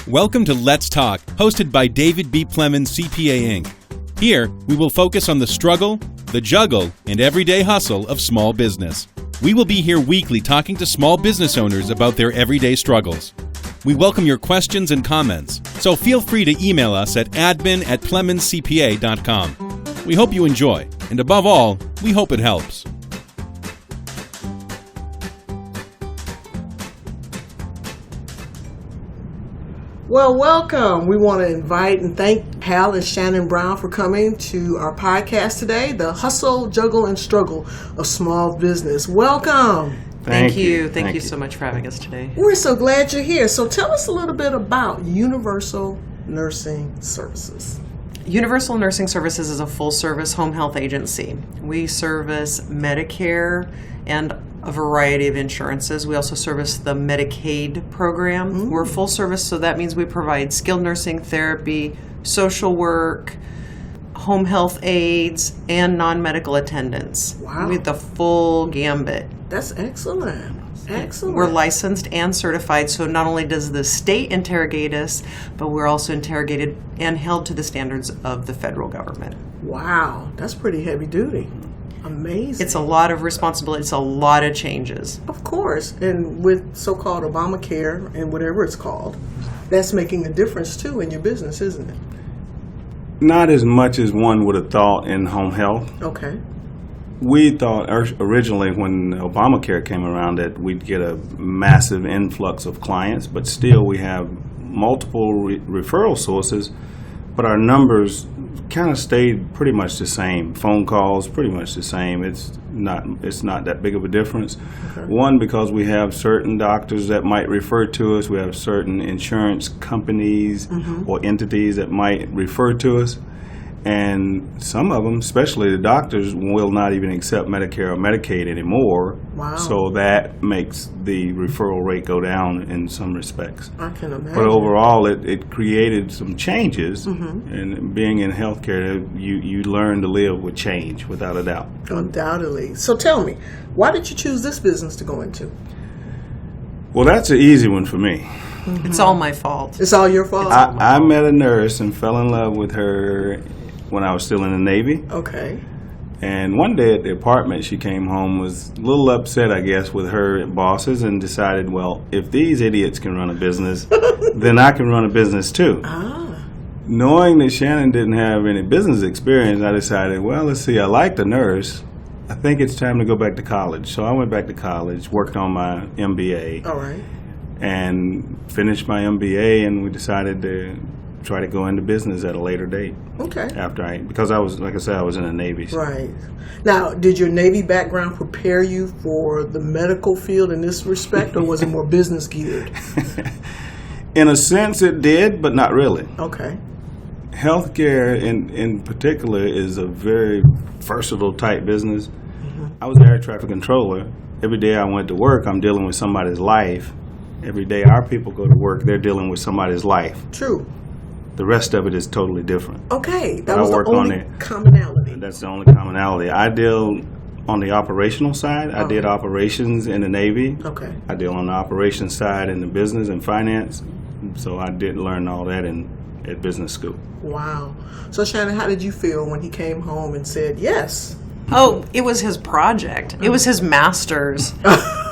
Welcome to Let's Talk, hosted by David B. Plemons, CPA Inc. Here, we will focus on the struggle, the juggle, and everyday hustle of small business. We will be here weekly talking to small business owners about their everyday struggles. We welcome your questions and comments, so feel free to email us at admin@plemonscpa.com. We hope you enjoy, and above all, we hope it helps. Well, welcome. We want to invite and thank Hal and Shannon Brown for coming to our podcast today, The Hustle, Juggle, and Struggle of Small Business. Welcome. Thank you. Thank you so much for having us today. We're so glad you're here. So tell us a little bit about Universal Nursing Services. Universal Nursing Services is a full-service home health agency. We service Medicare and a variety of insurances. We also service the Medicaid program. We're full service, so that means we provide skilled nursing, therapy, social work, home health aides, and non-medical attendants. Wow. We have the full gambit. That's excellent. Excellent. We're licensed and certified, so not only does the state interrogate us, but we're also interrogated and held to the standards of the federal government. Wow, that's pretty heavy duty. Amazing. It's a lot of responsibility. It's a lot of changes. Of course. And with so-called Obamacare and whatever it's called, that's making a difference too in your business, isn't it? Not as much as one would have thought in home health. Okay. We thought originally when Obamacare came around that we'd get a massive influx of clients, but still we have multiple referral sources, but our numbers kind of stayed pretty much the same. Phone calls, pretty much the same. It's not that big of a difference. Okay. One, because we have certain doctors that might refer to us. We have certain insurance companies or entities that might refer to us. And some of them, especially the doctors, will not even accept Medicare or Medicaid anymore. Wow. So that makes the referral rate go down in some respects. I can imagine. But overall, it created some changes. And being in healthcare, you learn to live with change, without a doubt. Undoubtedly. So tell me, why did you choose this business to go into? Well, that's an easy one for me. It's all my fault. It's all your fault? I met a nurse and fell in love with her when I was still in the Navy. Okay. And one day at the apartment, she came home, was a little upset, I guess, with her bosses and decided, well, if these idiots can run a business, then I can run a business too. Knowing that Shannon didn't have any business experience, I decided, well, let's see, I like the nurse. I think it's time to go back to college. So I went back to college, worked on my MBA. All right. And finished my MBA, and we decided to try to go into business at a later date. Okay. Because I was, like I said, I was in the Navy. So. Right. Now, did your Navy background prepare you for the medical field in this respect, or was it more business geared? In a sense, it did, but not really. Okay. Healthcare, in particular, is a very versatile type business. I was an air traffic controller. Every day I went to work, I'm dealing with somebody's life. Every day our people go to work, they're dealing with somebody's life. True. The rest of it is totally different. Okay, that was the only commonality. That's the only commonality. I deal on the operational side. I did operations in the Navy. Okay. I deal on the operations side in the business and finance. So I did learn all that at business school. Wow. So Shannon, how did you feel when he came home and said yes? Oh, it was his project. It was his master's.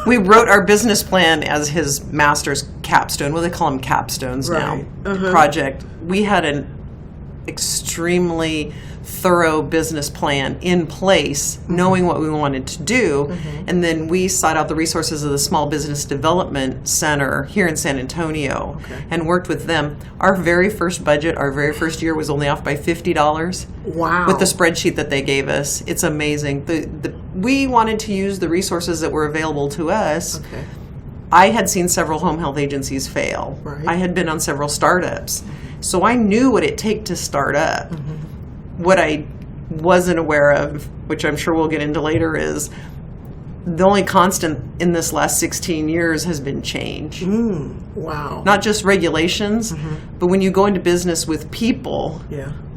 We wrote our business plan as his master's capstone. Well, they call them capstones now. Project. We had an extremely thorough business plan in place, knowing what we wanted to do. And then we sought out the resources of the Small Business Development Center here in San Antonio and worked with them. Our very first budget, our very first year, was only off by $50. Wow. With the spreadsheet that they gave us. It's amazing. We wanted to use the resources that were available to us. Okay. I had seen several home health agencies fail. Right. I had been on several startups. So I knew what it takes to start up. What I wasn't aware of, which I'm sure we'll get into later, is the only constant in this last 16 years has been change. Wow. Not just regulations, but when you go into business with people,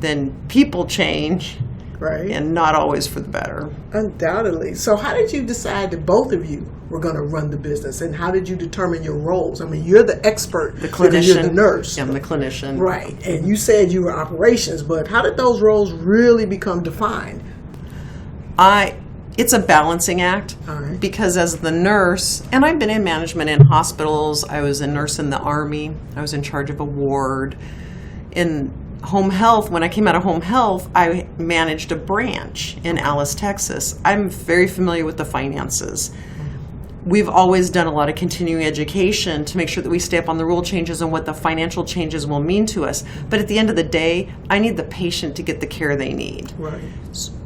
then people change, Right. and not always for the better. Undoubtedly. So how did you decide that both of you were going to run the business, and how did you determine your roles? I mean, you're the expert, The clinician. you're the nurse. I'm the clinician. Right. And you said you were operations, but how did those roles really become defined? It's a balancing act. All right. Because as the nurse, and I've been in management in hospitals, I was a nurse in the Army, I was in charge of a ward. In home health, when I came out of home health, I managed a branch in Alice, Texas. I'm very familiar with the finances. We've always done a lot of continuing education to make sure that we stay up on the rule changes and what the financial changes will mean to us. But at the end of the day, I need the patient to get the care they need. Right.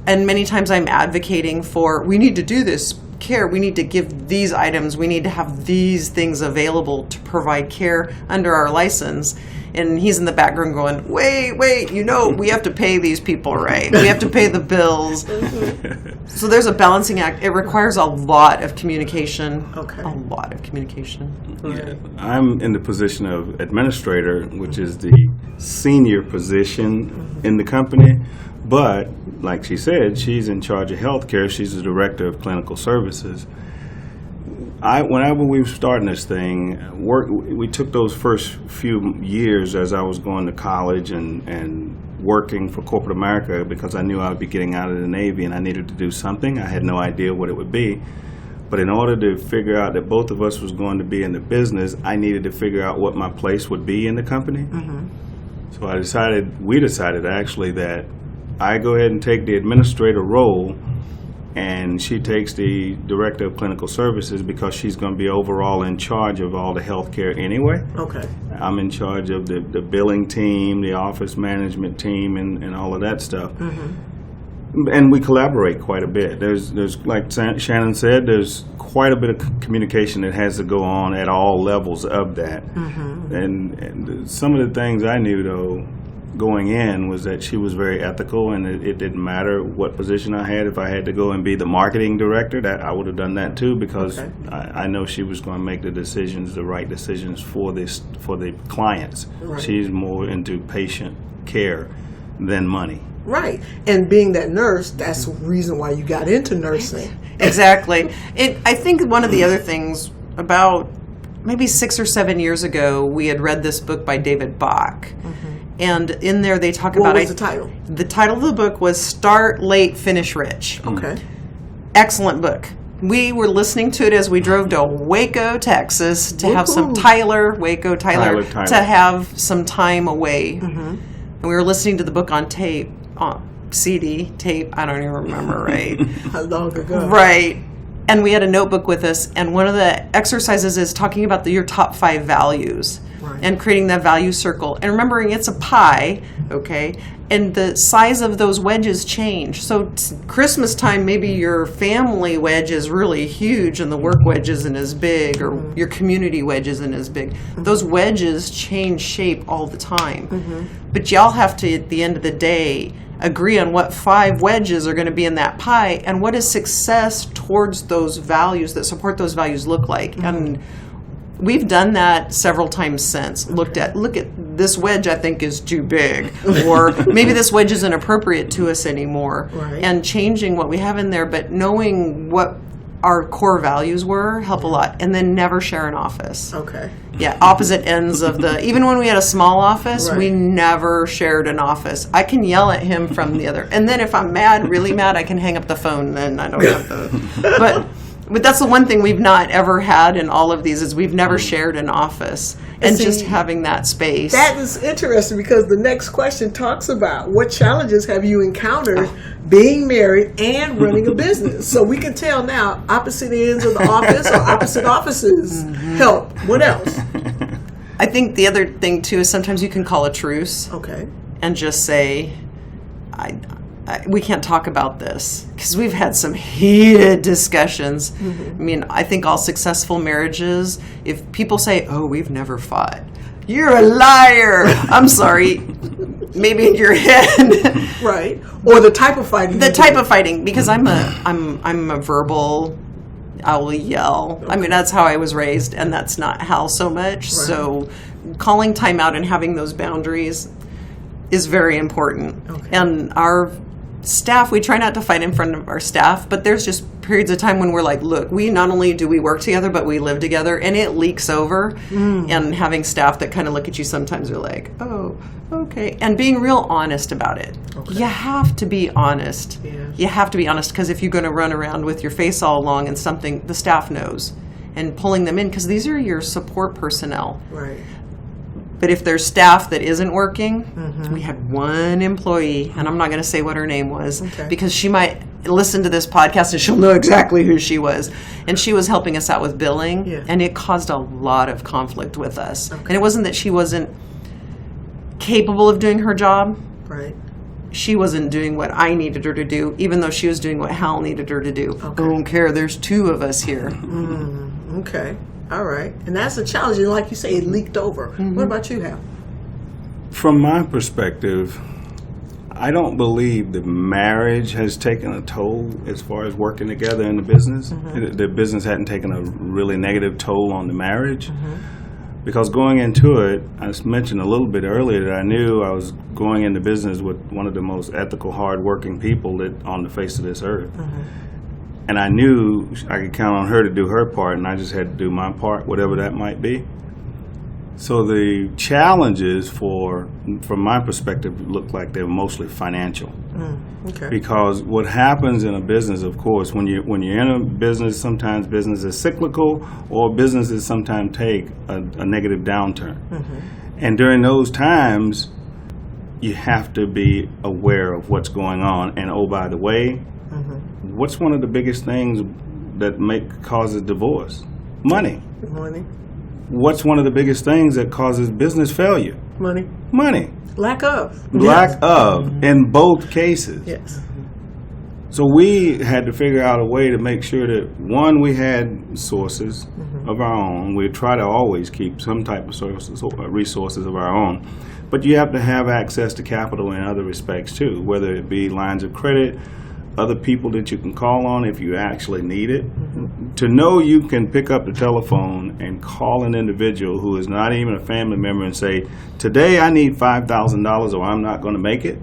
And many times I'm advocating for, we need to do this care, we need to give these items, we need to have these things available to provide care under our license. And he's in the background going, wait, we have to pay these people, right? We have to pay the bills. So there's a balancing act. It requires a lot of communication. Okay. A lot of communication. Yeah. I'm in the position of administrator, which is the senior position in the company. But, like she said, she's in charge of healthcare. She's the director of clinical services. Whenever we were starting this thing, we took those first few years as I was going to college and working for corporate America, because I knew I would be getting out of the Navy and I needed to do something. I had no idea what it would be. But in order to figure out that both of us was going to be in the business, I needed to figure out what my place would be in the company. Mm-hmm. So we decided actually that I go ahead and take the administrator role, and she takes the director of clinical services, because she's going to be overall in charge of all the healthcare anyway. Okay. I'm in charge of the billing team, the office management team, and all of that stuff. Mm-hmm. And we collaborate quite a bit. There's like Shannon said, there's quite a bit of communication that has to go on at all levels of that. Mm-hmm. And some of the things I knew, though, going in, was that she was very ethical, and it didn't matter what position I had. If I had to go and be the marketing director, that I would have done that too, because okay. I know she was going to make the right decisions for the clients. Right. She's more into patient care than money. Right. And being that nurse, that's the reason why you got into nursing. Exactly. I think one of the other things, about maybe 6 or 7 years ago, we had read this book by David Bach. Mm-hmm. And in there they talk about... What was the title? The title of the book was Start Late, Finish Rich. Okay. Excellent book. We were listening to it as we drove to Waco, Texas, to have some Tyler to have some time away. Mm-hmm. And we were listening to the book on tape, CD, tape, I don't even remember, right? How long ago? Right. And we had a notebook with us, and one of the exercises is talking about your top 5 values. Right. And creating that value circle. And remembering it's a pie, okay? And the size of those wedges change. So Christmas time, maybe your family wedge is really huge and the work wedge isn't as big, or your community wedge isn't as big. Mm-hmm. Those wedges change shape all the time. Mm-hmm. But y'all have to, at the end of the day, agree on what 5 wedges are going to be in that pie, and what does success towards those values that support those values look like. Mm-hmm. And we've done that several times since. Look at this wedge, I think is too big, or maybe this wedge isn't appropriate to us anymore. Right. And changing what we have in there, but knowing what our core values were help a lot. And then never share an office. Okay. Yeah, opposite ends of even when we had a small office, right. We never shared an office. I can yell at him from the other. And then if I'm really mad, I can hang up the phone, then I don't have to. But that's the one thing we've not ever had in all of these, is we've never shared an office. And just having that space. That is interesting, because the next question talks about what challenges have you encountered being married and running a business. So we can tell now, opposite ends of the office or opposite offices help. What else? I think the other thing, too, is sometimes you can call a truce. Okay. And just say, we can't talk about this, because we've had some heated discussions. Mm-hmm. I mean, I think all successful marriages, if people say, oh, we've never fought, you're a liar. I'm sorry. Maybe in your head. Right. Or the type of fighting. The type of fighting, because I'm a verbal, I will yell. Okay. I mean, that's how I was raised, and that's not Hal so much. Right. So calling time out and having those boundaries is very important. Okay. And staff, we try not to fight in front of our staff, but there's just periods of time when we're like, look, we not only do we work together, but we live together, and it leaks over. And having staff that kind of look at you sometimes are like, oh, okay. And being real honest about it. Okay. You have to be honest. Yeah. You have to be honest, because if you're going to run around with your face all along and something, the staff knows. And pulling them in, because these are your support personnel. Right. But if there's staff that isn't working, we had one employee, and I'm not going to say what her name was, because she might listen to this podcast and she'll know exactly who she was. And she was helping us out with billing, and it caused a lot of conflict with us. Okay. And it wasn't that she wasn't capable of doing her job. Right. She wasn't doing what I needed her to do, even though she was doing what Hal needed her to do. Okay. I don't care. There's two of us here. Okay. All right. And that's a challenge. And like you say, it leaked over. What about you, Hal? From my perspective, I don't believe that marriage has taken a toll as far as working together in the business. The business hadn't taken a really negative toll on the marriage. Because going into it, I mentioned a little bit earlier that I knew I was going into business with one of the most ethical, hard-working people that on the face of this earth. And I knew I could count on her to do her part, and I just had to do my part, whatever that might be. So the challenges from my perspective, looked like they were mostly financial. Because what happens in a business, of course, when you're in a business, sometimes business is cyclical, or businesses sometimes take a negative downturn. And during those times, you have to be aware of what's going on. And oh, by the way, what's one of the biggest things that causes divorce? Money. Money. What's one of the biggest things that causes business failure? Money. Money. Lack of. Lack of, in both cases. Yes. So we had to figure out a way to make sure that, one, we had sources of our own. We try to always keep some type of resources of our own. But you have to have access to capital in other respects, too, whether it be lines of credit, other people that you can call on if you actually need it. To know you can pick up the telephone and call an individual who is not even a family member and say, today I need $5,000 or I'm not going to make it.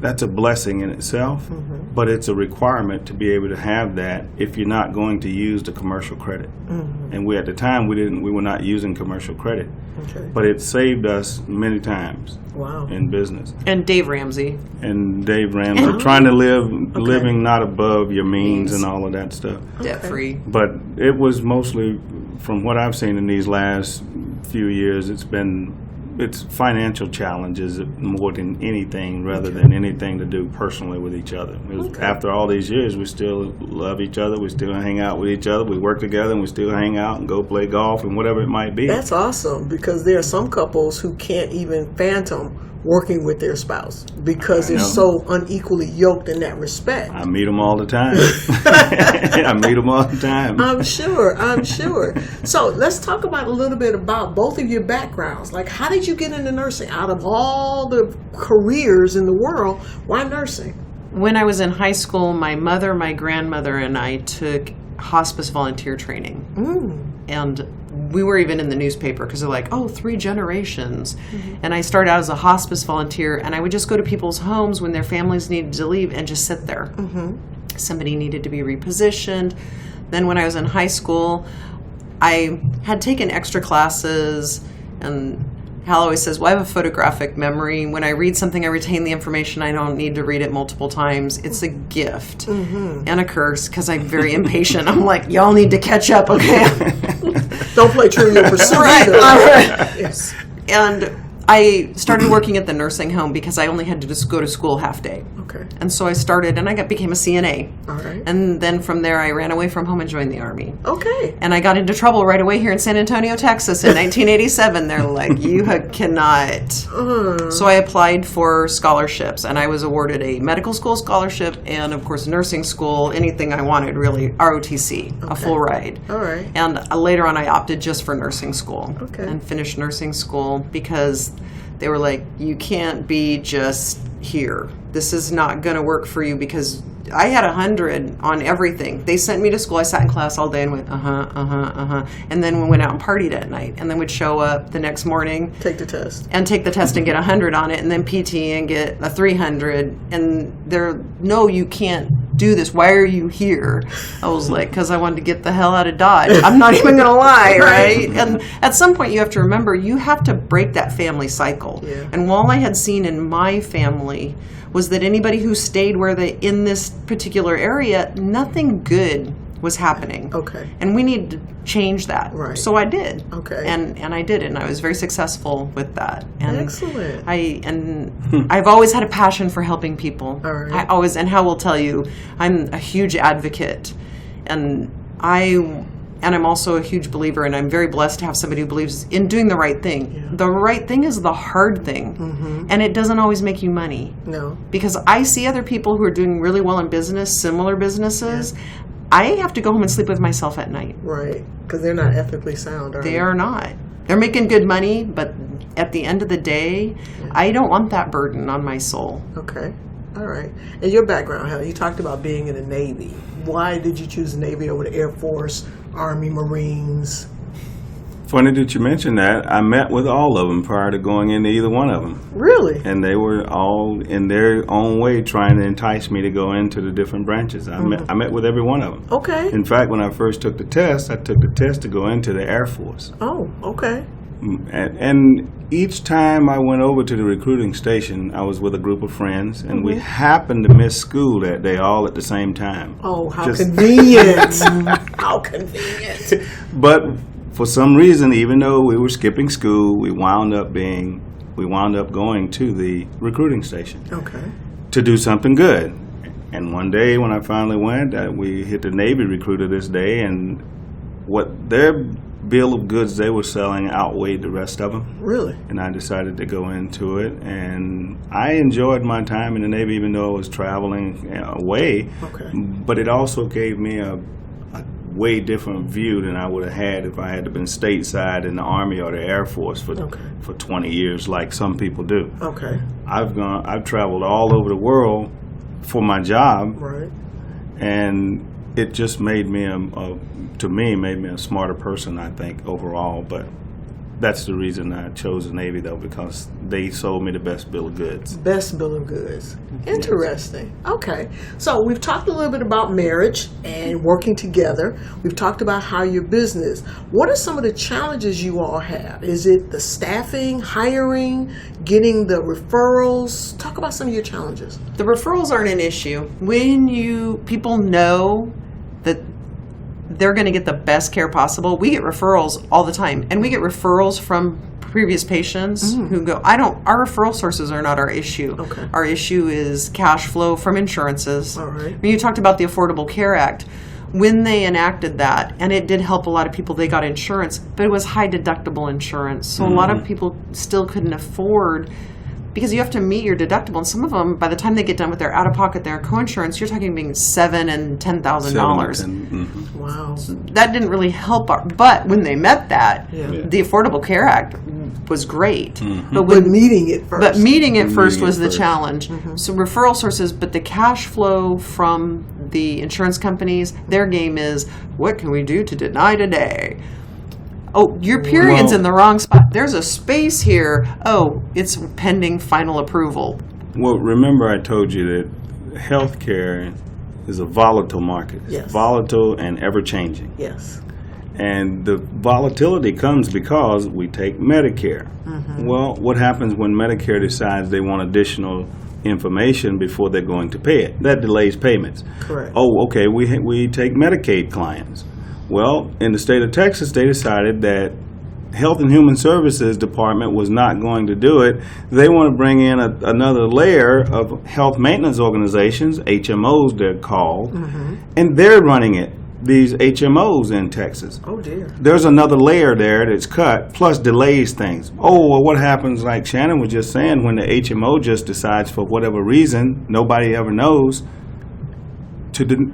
That's a blessing in itself, but it's a requirement to be able to have that if you're not going to use the commercial credit. And we, at the time, we were not using commercial credit. But it saved us many times in business. And Dave Ramsey, trying to living not above your means and all of that stuff. Debt free. But it was mostly, from what I've seen in these last few years, it's financial challenges more than anything, rather than anything to do personally with each other. After all these years, we still love each other. We still hang out with each other. We work together, and we still hang out and go play golf and whatever it might be. That's awesome, because there are some couples who can't even fathom working with their spouse because they're so unequally yoked in that respect. I meet them all the time. I'm sure. So let's talk about a little bit about both of your backgrounds. Like, how did you get into nursing? Out of all the careers in the world, why nursing? When I was in high school, my mother, my grandmother, and I took hospice volunteer training. And we were even in the newspaper because they're like, 3 generations. And I started out as a hospice volunteer, and I would just go to people's homes when their families needed to leave and just sit there. Somebody needed to be repositioned. Then when I was in high school, I had taken extra classes, and Hal always says, well, I have a photographic memory. When I read something, I retain the information. I don't need to read it multiple times. It's a gift and a curse because I'm very impatient. I'm like, y'all need to catch up, okay? Don't play Trivial Pursuit. Right. Yes. And I started working at the nursing home because I only had to just go to school half day. Okay. And so I started, and I became a CNA. All right. And then from there, I ran away from home and joined the Army. Okay. And I got into trouble right away here in San Antonio, Texas in 1987. They're like, you cannot. So I applied for scholarships, and I was awarded a medical school scholarship and, of course, nursing school, anything I wanted, really, ROTC, a full ride. All right. And later on, I opted just for nursing school. Okay. And finished nursing school because they were like, you can't be just here. This is not going to work for you because I had 100 on everything. They sent me to school. I sat in class all day and went, and then we went out and partied at night, and then would show up the next morning, Take the test. and get 100 on it, and then PT and get a 300. And no, you can't do this. Why are you here? I was like, because I wanted to get the hell out of Dodge. I'm not even going to lie, right? And at some point, you have to remember, you have to break that family cycle. Yeah. And all I had seen in my family was that anybody who stayed in this particular area, nothing good was happening. Okay. And we need to change that. Right. So I did. Okay. And I did it, and I was very successful with that. And Excellent. I've always had a passion for helping people. All right. And Hal will tell you, I'm a huge advocate, and I'm also a huge believer, and I'm very blessed to have somebody who believes in doing the right thing. Yeah. The right thing is the hard thing, and it doesn't always make you money. No. Because I see other people who are doing really well in business, similar businesses. I have to go home and sleep with myself at night. Right. Because they're not ethically sound, are they? They are not. They're making good money, but at the end of the day, I don't want that burden on my soul. Okay. All right. And your background, Helen, you talked about being in the Navy. Why did you choose the Navy over the Air Force, Army, Marines? Funny that you mentioned that. I met with all of them prior to going into either one of them. Really? And they were all in their own way trying to entice me to go into the different branches. I met with every one of them. Okay. In fact, when I first took the test, I took the test to go into the Air Force. Oh, okay. And each time I went over to the recruiting station, I was with a group of friends, and we happened to miss school that day all at the same time. Oh, how convenient. How convenient. But for some reason, even though we were skipping school, we wound up going to the recruiting station Okay. to do something good. And one day when I finally went, we hit the Navy recruiter this day, and what their bill of goods they were selling outweighed the rest of them. Really? And I decided to go into it, and I enjoyed my time in the Navy, even though I was traveling away. Okay. But it also gave me a way different view than I would have had if I had been stateside in the Army or the Air Force for 20 years, like some people do. Okay. I've traveled all over the world for my job, Right. and it just made me a smarter person, I think, overall. But that's the reason I chose the Navy, though, because they sold me the best bill of goods. Best bill of goods. Interesting. Okay. So we've talked a little bit about marriage and working together. We've talked about how your business. What are some of the challenges you all have? Is it the staffing, hiring, getting the referrals? Talk about some of your challenges. The referrals aren't an issue. When people know that they're going to get the best care possible, we get referrals all the time. And we get referrals from previous patients who go, our referral sources are not our issue. Okay. Our issue is cash flow from insurances. All right. When you talked about the Affordable Care Act, when they enacted that, and it did help a lot of people, they got insurance, but it was high deductible insurance. So a lot of people still couldn't afford, because you have to meet your deductible, and some of them, by the time they get done with their out-of-pocket, their co-insurance, you're talking being $7,000 and $10,000. Wow. That didn't really help. But when they met that, Yeah. the Affordable Care Act was great. But meeting it first. But meeting it first Meeting was it the first. challenge. So referral sources, but the cash flow from the insurance companies, their game is, what can we do to deny today? Oh, your period's in the wrong spot. There's a space here. Oh, it's pending final approval. Well, remember I told you that healthcare is a volatile market. It's Yes. volatile and ever-changing. Yes. And the volatility comes because we take Medicare. Well, what happens when Medicare decides they want additional information before they're going to pay it? That delays payments. Correct. Oh, okay, we take Medicaid clients. Well, in the state of Texas, they decided that Health and Human Services Department was not going to do it. They want to bring in another layer of health maintenance organizations, HMOs they're called, and they're running it, these HMOs in Texas. Oh, dear. There's another layer there that's cut, plus delays things. Oh, well, what happens, like Shannon was just saying, when the HMO just decides for whatever reason, nobody ever knows,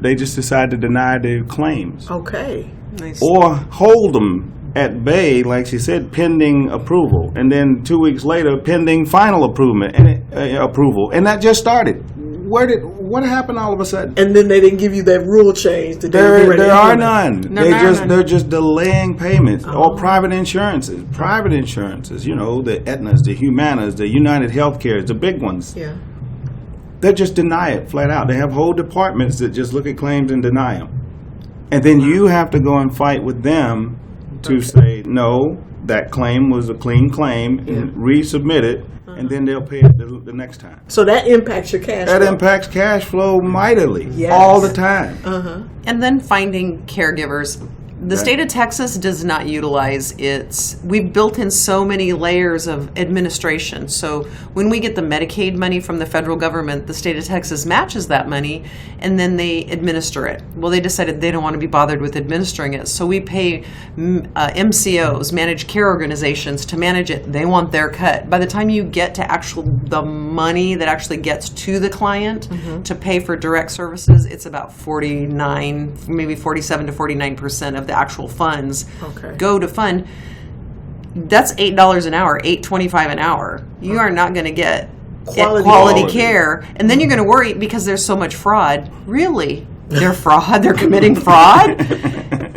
they just decide to deny their claims. Okay. Nice. Or hold them at bay, like she said, pending approval. And then 2 weeks later, pending final approval. And that just started. what happened all of a sudden? And then they didn't give you that rule change. That There are none. None. They're just delaying payments. Or private insurances. Private insurances, you know, the Aetnas, the Humanas, the United Healthcares, the big ones. Yeah. They just deny it flat out. They have whole departments that just look at claims and deny them. And then you have to go and fight with them to say, no, that claim was a clean claim, and resubmit it, and then they'll pay it the next time. So that impacts your cash That flow. impacts cash flow mightily, Yes. all the time. And then finding caregivers. The state of Texas does not utilize we've built in so many layers of administration. So when we get the Medicaid money from the federal government, the state of Texas matches that money and then they administer it. Well, they decided they don't want to be bothered with administering it. So we pay MCOs, managed care organizations, to manage it. They want their cut. By the time you get to the money that actually gets to the client to pay for direct services, it's about 49, maybe 47 to 49% of the actual funds go to fund. That's $8 an hour, $8.25 an hour. You are not going to get quality care, and then you're going to worry because there's so much fraud. Really? They're fraud? They're committing fraud?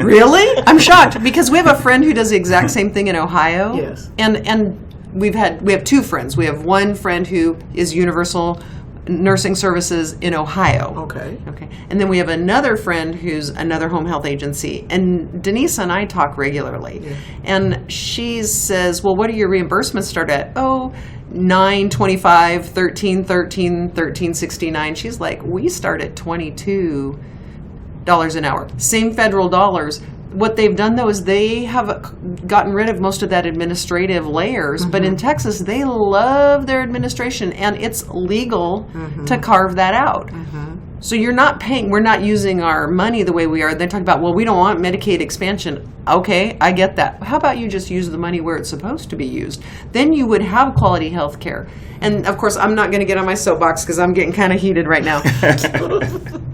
Really? I'm shocked because we have a friend who does the exact same thing in Ohio. Yes. And we have two friends. We have one friend who is Universal Nursing Services in Ohio. Okay. And then we have another friend who's another home health agency. And Denise and I talk regularly. Yeah. And she says, well, what do your reimbursements start at? Oh, $9.25, $13.13, $13.69. She's like, we start at $22 an hour. Same federal dollars. What they've done, though, is they have gotten rid of most of that administrative layers. But in Texas, they love their administration, and it's legal to carve that out. So you're not paying, we're not using our money the way we are. They talk about, well, we don't want Medicaid expansion. Okay, I get that. How about you just use the money where it's supposed to be used? Then you would have quality health care. And, of course, I'm not going to get on my soapbox because I'm getting kind of heated right now.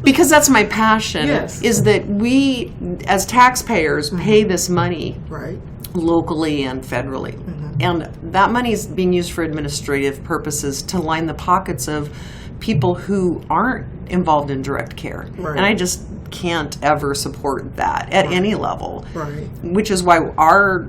Because that's my passion, is that we, as taxpayers, pay this money locally and federally. And that money is being used for administrative purposes to line the pockets of people who aren't involved in direct care. And I just can't ever support that at any level. Which is why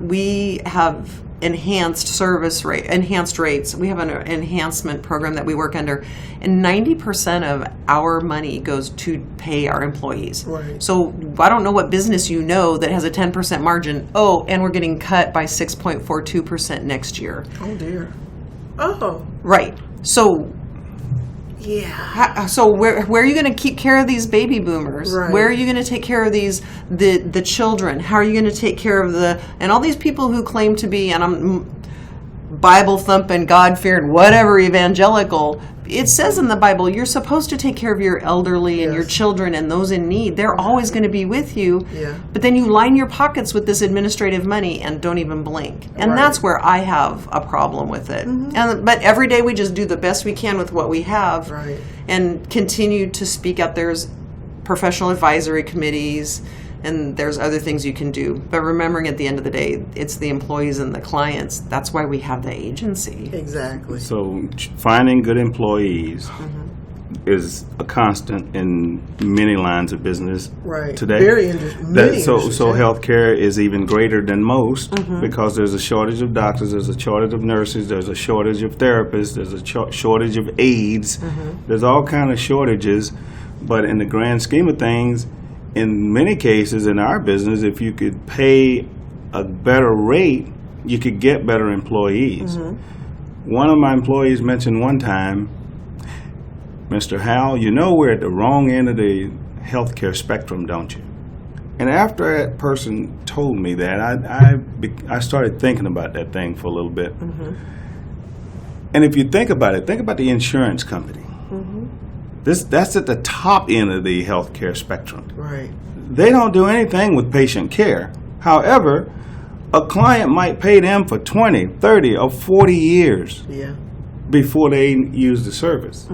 we have enhanced rates. We have an enhancement program that we work under, and 90% of our money goes to pay our employees. So I don't know what business you know that has a 10% margin. Oh, and we're getting cut by 6.42% next year. Oh dear. Oh. Right. So so where are you going to keep care of these baby boomers? Where are you going to take care of the children? How are you going to take care of and all these people who claim to be, and I'm Bible thumping, God fearing, whatever evangelical? It says in the Bible you're supposed to take care of your elderly and your children and those in need. They're always going to be with you. But then you line your pockets with this administrative money and don't even blink. And that's where I have a problem with it. But every day we just do the best we can with what we have and continue to speak up. There's professional advisory committees and there's other things you can do. But remembering at the end of the day, it's the employees and the clients. That's why we have the agency. Exactly. So finding good employees is a constant in many lines of business today. Very interesting. So healthcare is even greater than most because there's a shortage of doctors, there's a shortage of nurses, there's a shortage of therapists, there's a shortage of aides. There's all kind of shortages, but in the grand scheme of things, in many cases in our business, if you could pay a better rate, you could get better employees. One of my employees mentioned one time, Mr. Hal, you know we're at the wrong end of the healthcare spectrum, don't you? And after that person told me that, I started thinking about that thing for a little bit. And if you think about it, think about the insurance company. That's at the top end of the healthcare spectrum. They don't do anything with patient care. However, a client might pay them for 20, 30, or 40 years before they use the service.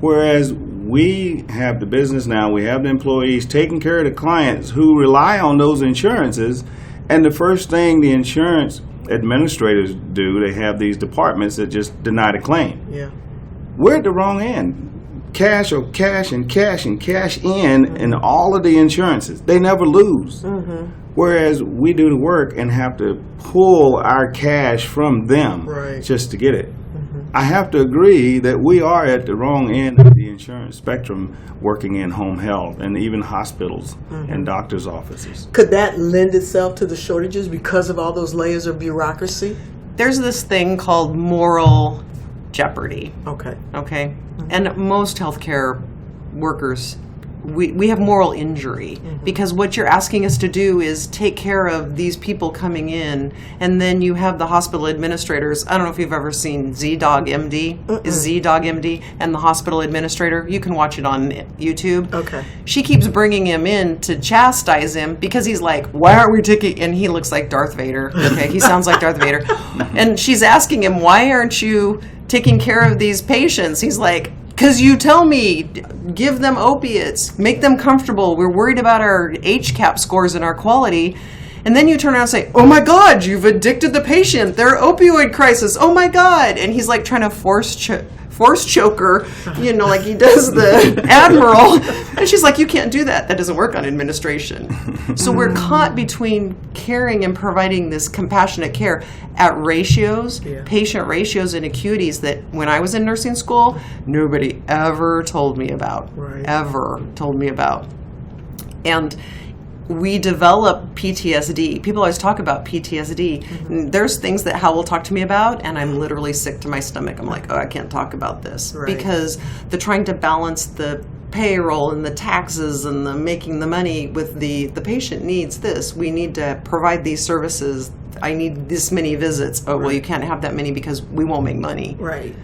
Whereas we have the business now, we have the employees taking care of the clients who rely on those insurances, and the first thing the insurance administrators do, they have these departments that just deny the claim. We're at the wrong end. cash or cash and cash and cash in all of the insurances. They never lose. Whereas we do the work and have to pull our cash from them just to get it. I have to agree that we are at the wrong end of the insurance spectrum working in home health and even hospitals and doctors' offices. Could that lend itself to the shortages because of all those layers of bureaucracy? There's this thing called moral jeopardy. Okay. And most healthcare workers, we have moral injury because what you're asking us to do is take care of these people coming in, and then you have the hospital administrators. I don't know if you've ever seen Z-Dog MD, Z-Dog MD, and the hospital administrator. You can watch it on YouTube. Okay. She keeps bringing him in to chastise him because he's like, why aren't we taking, and he looks like Darth Vader. Okay, he sounds like Darth Vader. And she's asking him, why aren't you taking care of these patients? He's like, because you tell me, give them opiates, make them comfortable. We're worried about our HCAP scores and our quality. And then you turn around and say, oh my God, you've addicted the patient. They're opioid crisis. Oh my God. And he's like trying to force choke her, like he does the admiral. And she's like, you can't do that. That doesn't work on administration. So we're caught between caring and providing this compassionate care at ratios, patient ratios and acuities that when I was in nursing school, nobody ever told me about. And we develop PTSD. People always talk about PTSD. There's things that Hal will talk to me about, and I'm literally sick to my stomach. I'm like, I can't talk about this. Because they're trying to balance the payroll and the taxes and the making the money with the patient needs this. We need to provide these services. I need this many visits. Oh, well, you can't have that many because we won't make money. Right.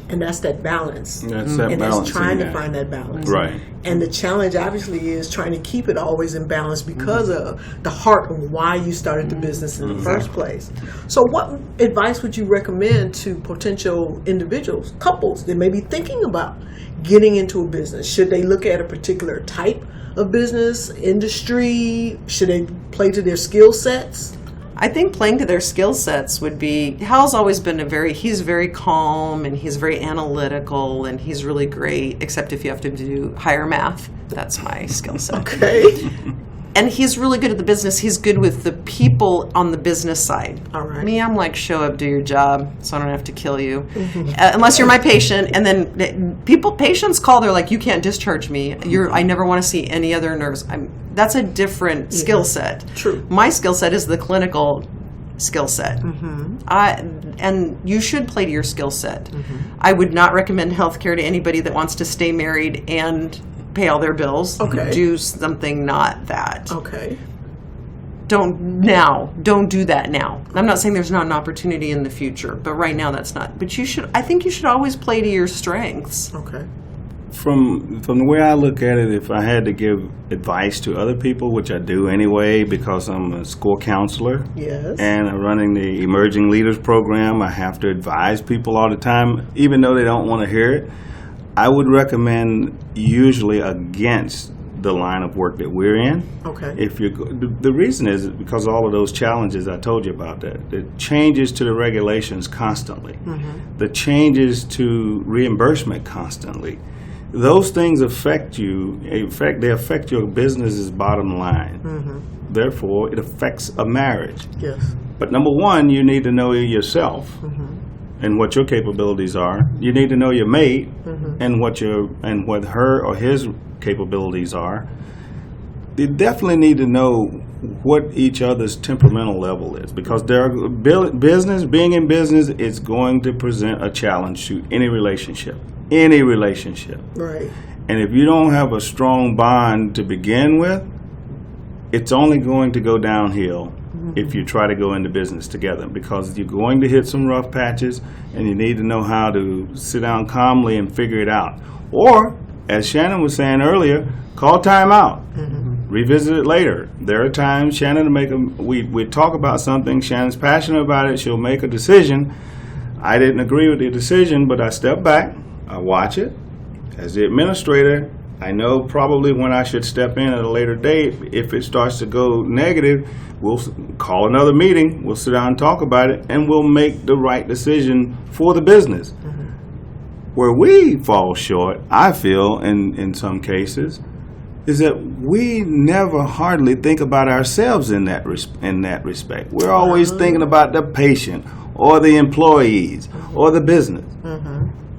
And that's that balance. That's that balance. It's trying to find that balance. Right. And the challenge obviously is trying to keep it always in balance because of the heart of why you started the business in the first place. So what advice would you recommend to potential individuals, couples that may be thinking about getting into a business? Should they look at a particular type of business, industry? Should they play to their skill sets? I think playing to their skill sets would be, Hal's always been he's very calm and he's very analytical and he's really great, except if you have to do higher math. That's my skill set. Okay. And he's really good at the business. He's good with the people on the business side. All right. Me, I'm like, show up, do your job, so I don't have to kill you. Unless you're my patient. And then patients call, they're like, you can't discharge me. I never want to see any other nurse. That's a different skill set. True. My skill set is the clinical skill set. And you should play to your skill set. I would not recommend healthcare to anybody that wants to stay married and pay all their bills. Okay. Do something not that. Okay. Don't do that now. I'm not saying there's not an opportunity in the future, but right now that's not. But I think you should always play to your strengths. Okay. From the way I look at it, if I had to give advice to other people, which I do anyway because I'm a school counselor and I'm running the Emerging Leaders Program, I have to advise people all the time, even though they don't want to hear it. I would recommend usually against the line of work that we're in. Okay. The reason is because all of those challenges I told you about, the changes to the regulations constantly, the changes to reimbursement constantly. Those things affect you. In fact, they affect your business's bottom line. Therefore, it affects a marriage. Yes. But number one, you need to know yourself and what your capabilities are. You need to know your mate and what her or his capabilities are. You definitely need to know what each other's temperamental level is, because being in business is going to present a challenge to any relationship. Right. And if you don't have a strong bond to begin with, it's only going to go downhill if you try to go into business together, because you're going to hit some rough patches and you need to know how to sit down calmly and figure it out. Or, as Shannon was saying earlier, call time out. Revisit it later. There are times Shannon we talk about something, Shannon's passionate about it, she'll make a decision. I didn't agree with the decision, but I step back, I watch it. As the administrator, I know probably when I should step in at a later date. If it starts to go negative, we'll call another meeting, we'll sit down and talk about it, and we'll make the right decision for the business. Where we fall short, I feel, in some cases, is that we never hardly think about ourselves in that respect. We're always thinking about the patient or the employees or the business.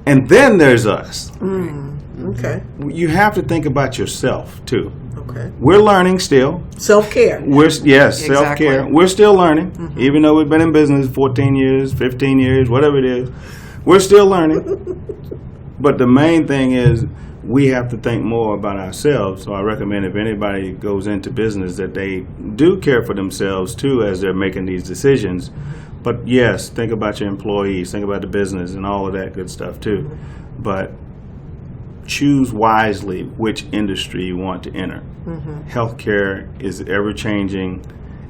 And then there's us. Okay. You have to think about yourself, too. Okay. We're learning still. Self-care. Self-care. We're still learning. Even though we've been in business 14 years, 15 years, whatever it is, we're still learning. But the main thing is we have to think more about ourselves. So I recommend if anybody goes into business that they do care for themselves, too, as they're making these decisions. But yes, think about your employees, think about the business and all of that good stuff, too. But choose wisely which industry you want to enter. Healthcare is ever-changing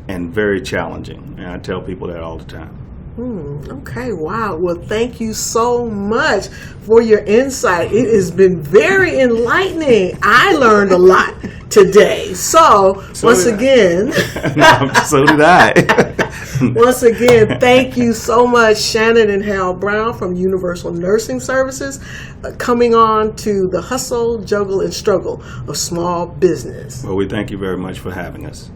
and very challenging, and I tell people that all the time. Okay, wow. Well, thank you so much for your insight. It has been very enlightening. I learned a lot today. So once again, so did I. Once again, thank you so much, Shannon and Hal Brown from Universal Nursing Services, coming on to the hustle, juggle, and struggle of small business. Well, we thank you very much for having us.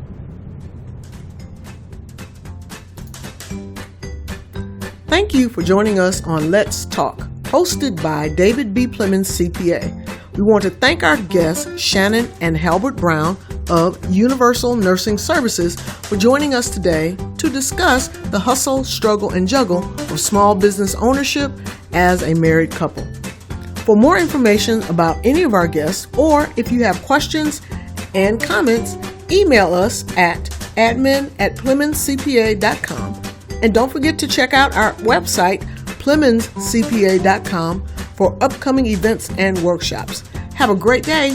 Thank you for joining us on Let's Talk, hosted by David B. Plemons, CPA. We want to thank our guests, Shannon and Hal Brown of Universal Nursing Services, for joining us today to discuss the hustle, struggle, and juggle of small business ownership as a married couple. For more information about any of our guests, or if you have questions and comments, email us at admin@PlemonsCPA.com. And don't forget to check out our website, PlemonsCPA.com, for upcoming events and workshops. Have a great day.